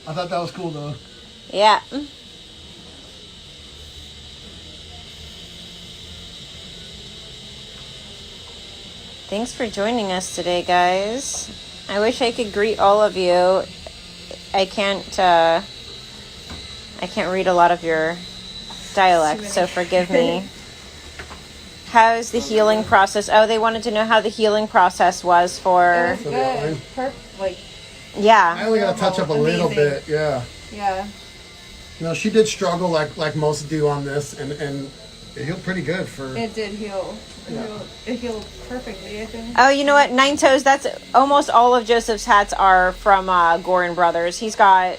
I thought that was cool though. Yeah. Thanks for joining us today, guys. I wish I could greet all of you. I can't read a lot of your dialect, so forgive me. How's the healing process? Oh, they wanted to know how the healing process was for... It was good. Like, yeah. I only got to touch up a little bit, yeah. Yeah. You know, she did struggle like most do on this, and it healed pretty good for... It did heal. It healed perfectly, I think. Oh, you know what? Nine Toes, that's almost all of Joseph's hats are from Gorin Brothers. He's got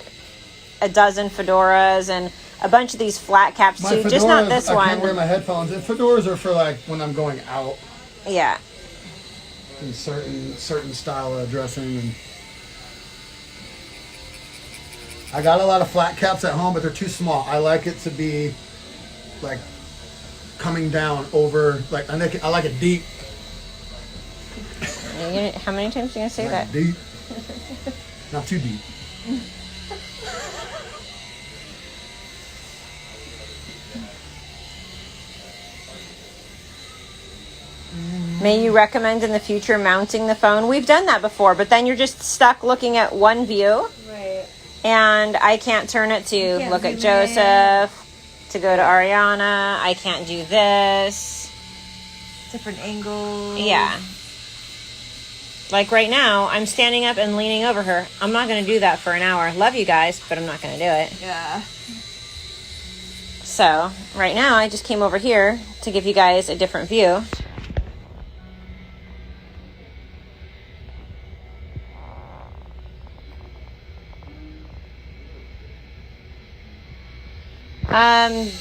a dozen fedoras and a bunch of these flat caps too. Just not this one. I can't wear my headphones. And fedoras are for like when I'm going out. Yeah. In certain style of dressing. And I got a lot of flat caps at home, but they're too small. I like it to be like coming down over, like I like it deep. How many times are you gonna say that? Deep. Not too deep. May you recommend in the future mounting the phone? We've done that before, but then you're just stuck looking at one view. Right. And I can't turn it to look at Joseph, to go to Ariana. I can't do this. Different angles. Yeah. Like right now, I'm standing up and leaning over her. I'm not going to do that for an hour. Love you guys, but I'm not going to do it. Yeah. So, right now, I just came over here to give you guys a different view.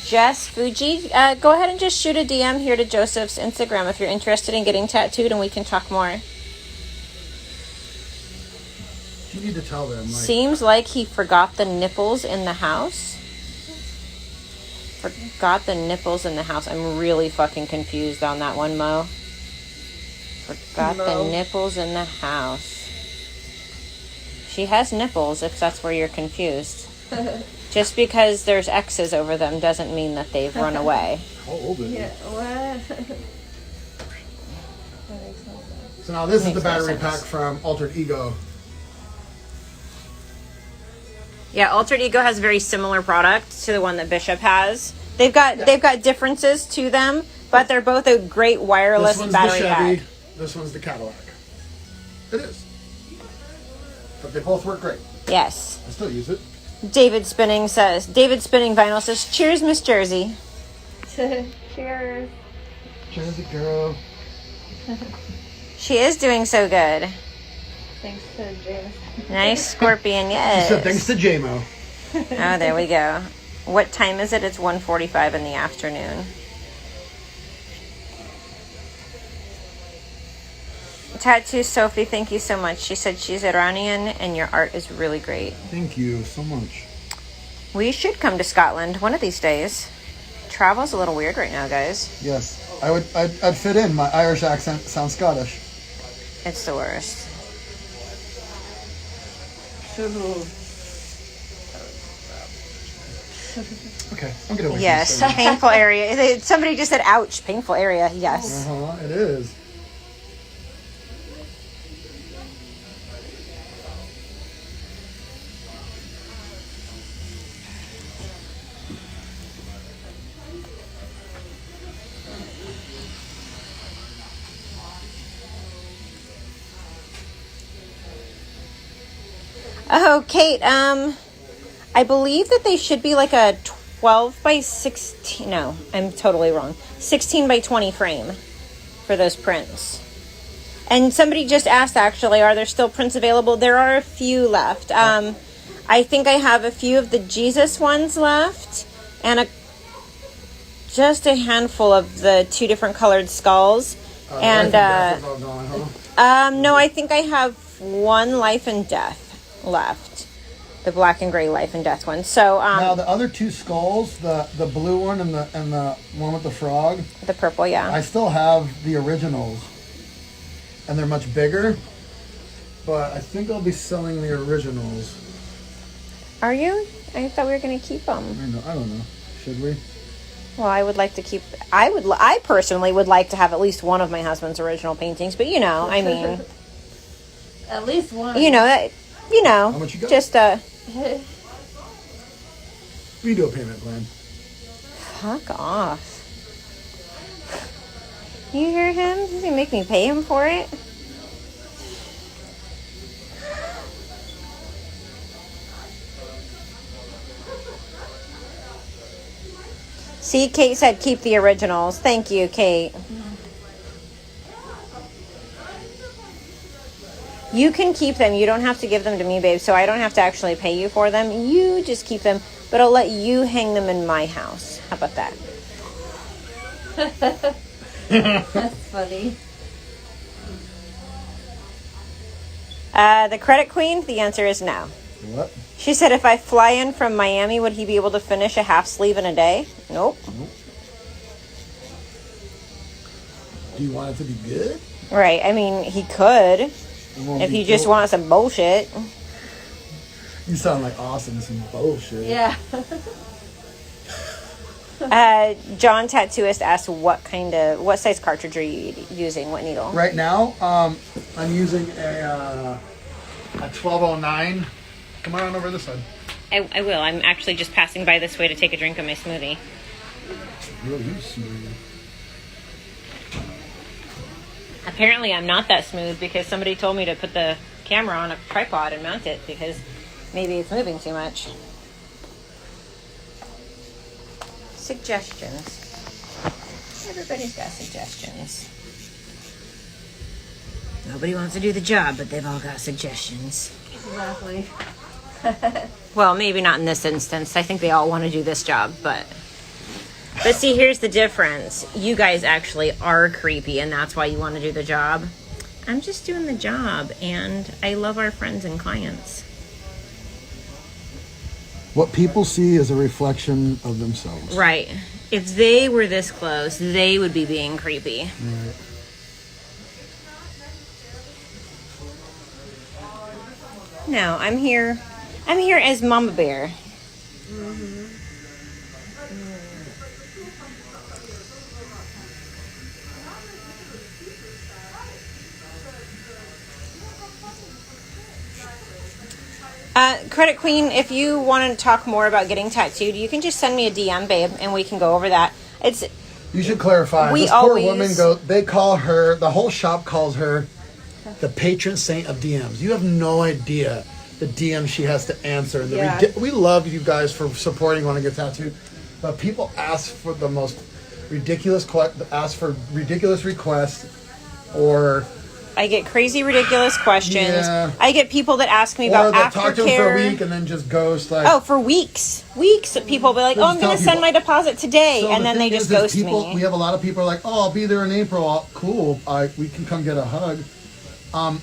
Jess Fuji, go ahead and just shoot a DM here to Joseph's Instagram if you're interested in getting tattooed, and we can talk more. You need to tell them. Seems like he forgot the nipples in the house. Forgot the nipples in the house. I'm really fucking confused on that one, Mo. Forgot the nipples in the house. She has nipples, if that's where you're confused. Just because there's X's over them doesn't mean that they've run away. How old is it? Yeah, what? So now this is the battery pack from Altered Ego. Yeah, Altered Ego has a very similar product to the one that Bishop has. They've got differences to them, but they're both a great wireless battery pack. This one's the Cadillac. It is. But they both work great. Yes. I still use it. David Spinning Vinyl says, cheers, Miss Jersey. Cheers. Jersey girl. She is doing so good. Thanks to James. Nice Scorpion, yes. So thanks to JMO. Oh, there we go. What time is it? It's 1:45 in the afternoon. Tattoo Sophie, thank you so much. She said she's Iranian and your art is really great. Thank you so much. We should come to Scotland one of these days. Travel's a little weird right now, guys. Yes, I'd fit in. My Irish accent sounds Scottish. It's the worst. Okay, I'm gonna. Yes, painful area. Somebody just said, "Ouch!" Painful area. Yes. It is. Oh, Kate, I believe that they should be like a 12 by 16. No, I'm totally wrong. 16 by 20 frame for those prints. And somebody just asked, actually, are there still prints available? There are a few left. I think I have a few of the Jesus ones left and just a handful of the 2 different colored skulls. And no, I think I have one Life and Death left, the black and gray Life and Death one. So now the other 2 skulls, the blue one and the one with the frog, the purple, yeah, I still have the originals, and they're much bigger, but I think I'll be selling the originals. Are you? I thought we were going to keep them. I don't know. Should we? Well, I would like to keep. I personally would like to have at least one of my husband's original paintings. But I mean, At least one. How much you got? just Video payment plan. fuck off. You hear him? Does he make me pay him for it? See, Kate said keep the originals. Thank you, Kate. You can keep them. You don't have to give them to me, babe, so I don't have to actually pay you for them. You just keep them, but I'll let you hang them in my house. How about that? That's funny. The credit queen, the answer is no. What? She said if I fly in from Miami, would he be able to finish a half sleeve in a day? Nope. Do you want it to be good? Right. I mean, he could. If you just want some bullshit. You sound like Austin, some bullshit. Yeah. John Tattooist asked what size cartridge are you using? What needle? Right now, I'm using a 1209. Come on over this side. I will. I'm actually just passing by this way to take a drink of my smoothie. Really smooth. Apparently, I'm not that smooth because somebody told me to put the camera on a tripod and mount it because maybe it's moving too much. Suggestions. Everybody's got suggestions. Nobody wants to do the job, but they've all got suggestions. Exactly. Well, maybe not in this instance. I think they all want to do this job, but see, here's the difference. You guys actually are creepy, and that's why you want to do the job. I'm just doing the job, and I love our friends and clients. What people see is a reflection of themselves. Right. If they were this close, they would be being creepy. Right. No, I'm here. I'm here as Mama Bear. Credit Queen, if you want to talk more about getting tattooed, you can just send me a DM, babe, and we can go over that. You should clarify. We this always- poor woman they call her, the whole shop calls her the patron saint of DMs. You have no idea the DM she has to answer. And Yeah. we love you guys for supporting Want to Get Tattooed, but people ask for the most ridiculous requests, or I get crazy, ridiculous questions. Yeah. I get people that ask me or about they talk to them for a aftercare. week and then just ghost. Like, Oh, for weeks. Weeks. People will be like, Just oh, I'm going tell to send people. my deposit today. So And the then they thing just is ghost people, me. We have a lot of people are like, oh, I'll be there in April. Cool. We can come get a hug. I'm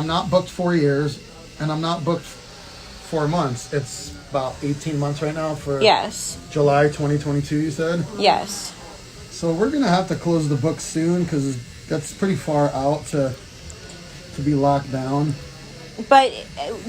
not booked 4 years, and I'm not booked 4 months. It's about 18 months right now for Yes. July 2022, you said? Yes. So we're going to have to close the book soon because that's pretty far out to be locked down. But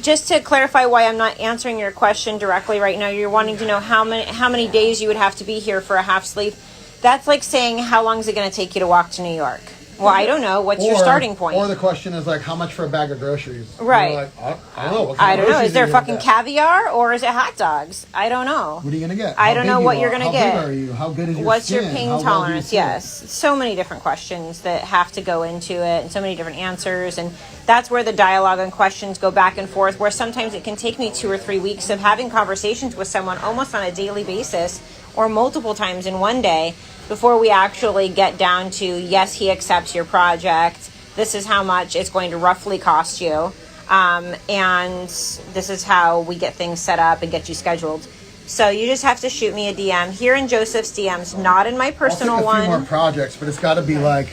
just to clarify why I'm not answering your question directly right now, you're wanting to know how many days you would have to be here for a half sleeve. That's like saying, how long is it going to take you to walk to New York? Well, I don't know. What's your starting point? Or the question is like, how much for a bag of groceries? Right. You're like, I don't know. What kind I of don't know. groceries Is there are you gonna fucking get? caviar or is it hot dogs? I don't know. What are you going to get? I How don't big know you what are? you're gonna How get. big are you? How good is your What's your skin? pain How well do you tolerance? feel? Yes. So many different questions that have to go into it and so many different answers. And that's where the dialogue and questions go back and forth, where sometimes it can take me 2 or 3 weeks of having conversations with someone almost on a daily basis or multiple times in one day before we actually get down to, yes, he accepts your project. This is how much it's going to roughly cost you. And this is how we get things set up and get you scheduled. So you just have to shoot me a DM here in Joseph's DMs, not in my personal I'll take a few one. more projects, but it's got to be like,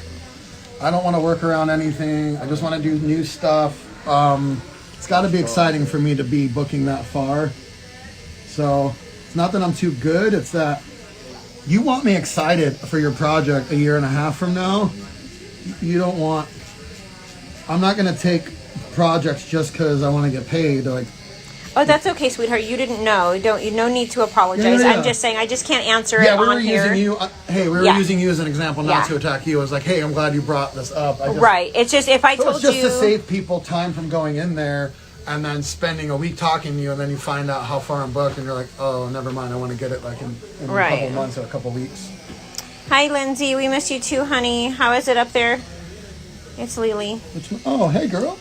I don't want to work around anything. I just want to do new stuff. It's got to be exciting for me to be booking that far. So it's not that I'm too good. It's that you want me excited for your project a year and a half from now. You don't want. I'm not going to take projects just because I want to get paid. Like, Oh, that's okay, sweetheart. You didn't know. No need to apologize. Yeah. I'm just saying I just can't answer Yeah, it we were on here. using you. Hey, we were Yeah. using you as an example, not Yeah. to attack you. I was like, hey, I'm glad you brought this up. Right. It's just if I So told it's just you to save people time from going in there and then spending a week talking to you, and then you find out how far I'm booked, and you're like, oh, never mind. I want to get it like in a Right. couple of months or a couple of weeks. Hi, Lindsay. We miss you too, honey. How is it up there? It's Lily. Oh, hey, girl.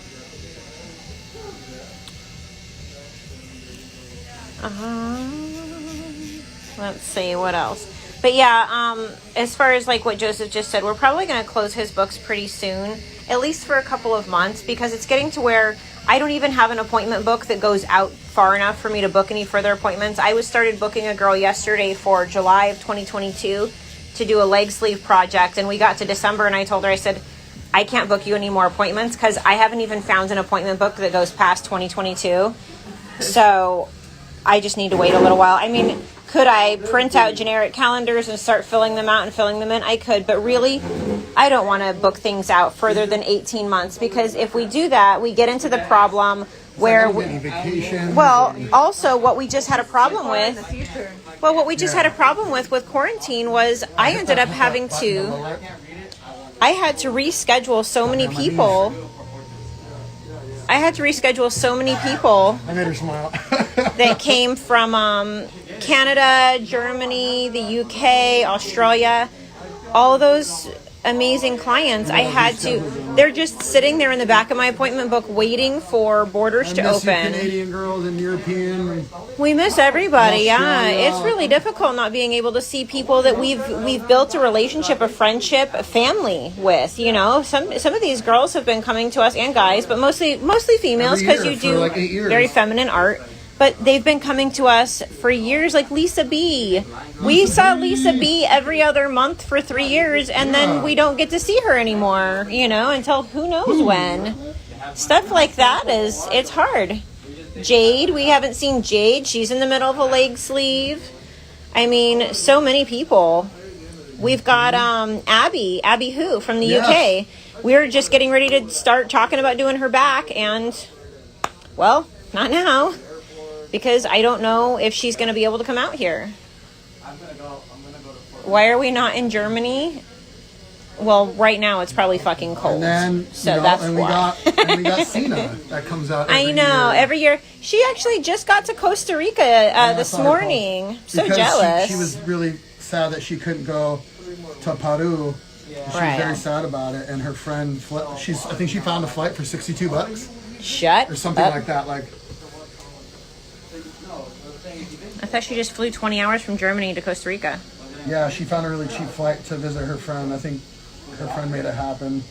Let's see what else. But yeah, as far as like what Joseph just said, we're probably going to close his books pretty soon, at least for a couple of months, because it's getting to where I don't even have an appointment book that goes out far enough for me to book any further appointments. I started booking a girl yesterday for July of 2022 to do a leg sleeve project, and we got to December, and I told her, I said, I can't book you any more appointments because I haven't even found an appointment book that goes past 2022. So I just need to wait a little while. I mean, could I print out generic calendars and start filling them out and filling them in? I could, but really, I don't want to book things out further than 18 months, because if we do that, we get into the problem where I don't get any vacation. well, also what we just had a problem In the with, future. well, what we just had a problem with quarantine was I ended up having to, I had to reschedule so many people. I had to reschedule so many people I made her smile. that came from Canada, Germany, the UK, Australia, all those amazing clients. I had to, they're just sitting there in the back of my appointment book waiting for borders to I miss you open. Canadian girls and European. We miss everybody, yeah. Australia. It's really difficult not being able to see people that we've built a relationship, a friendship, a family with. You know, some of these girls have been coming to us, and guys, but mostly females, Every because year you for do like 8 years. very feminine art. But they've been coming to us for years, like Lisa B. We saw Lisa B every other month for 3 years, and then we don't get to see her anymore, you know, until who knows when. Stuff like that it's hard. Jade, we haven't seen Jade. She's in the middle of a leg sleeve. I mean, so many people. We've got Abby Who from the Yes. UK. We're just getting ready to start talking about doing her back, and, well, not now. Because I don't know if she's going to be able to come out here. Why are we not in Germany? Well, right now it's probably fucking cold. And then so that's and why. we got Cena that comes out. I know, every year. She actually just got to Costa Rica this morning. So Because jealous. She was really sad that she couldn't go to Peru. She was Right. very sad about it, and her friend, I think she found a flight for $62 Shut or something up. like that. Like, I thought she just flew 20 hours from Germany to Costa Rica. yeah, she found a really cheap flight to visit her friend. I think her friend made it happen.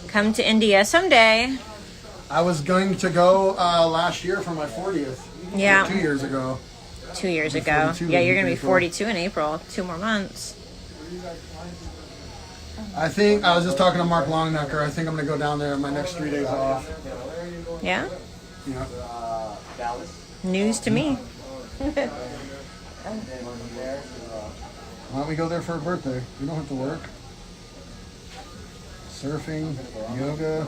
Come to India someday. I was going to go last year for my 40th. Yeah. 2 years ago. 2 years Be ago. 42 Yeah, you're in going to be April. 42 in April. 2 more months. I think I was just talking to Mark Longnecker. I think I'm going to go down there my next 3 days off. Yeah? Yeah. News to me. Why don't we go there for her birthday? We don't have to work. Surfing, yoga.